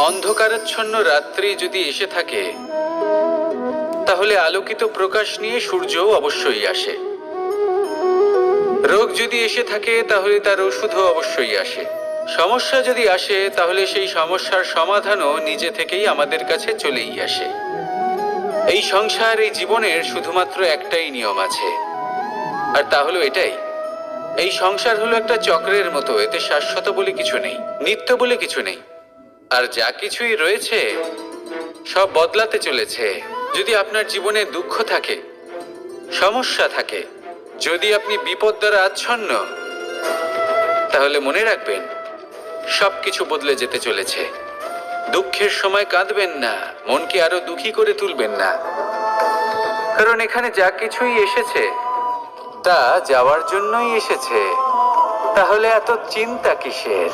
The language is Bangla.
অন্ধকারাচ্ছন্ন রাত্রি যদি এসে থাকে, তাহলে আলোকিত প্রকাশ নিয়ে সূর্যও অবশ্যই আসে। রোগ যদি এসে থাকে, তাহলে তার ওষুধও অবশ্যই আসে। সমস্যা যদি আসে, তাহলে সেই সমস্যার সমাধানও নিজে থেকেই আমাদের কাছে চলেই আসে। এই সংসার, এই জীবনের শুধুমাত্র একটাই নিয়ম আছে, আর তা হলো এটাই: এই সংসার হলো একটা চক্রের মতো। এতে শাশ্বত বলে কিছু নেই, নিত্য বলে কিছু নেই। আর যা কিছুই রয়েছে সব বদলাতে চলেছে। যদি আপনার জীবনে দুঃখ থাকে, সমস্যা থাকে, যদি আপনি বিপদ দ্বারা আচ্ছন্ন, তাহলে মনে রাখবেন সবকিছু বদলে যেতে চলেছে। দুঃখের সময় কাঁদবেন না, মনকে আরো দুঃখী করে তুলবেন না, কারণ এখানে যা কিছুই এসেছে তা যাওয়ার জন্যই এসেছে। তাহলে এত চিন্তা কিসের?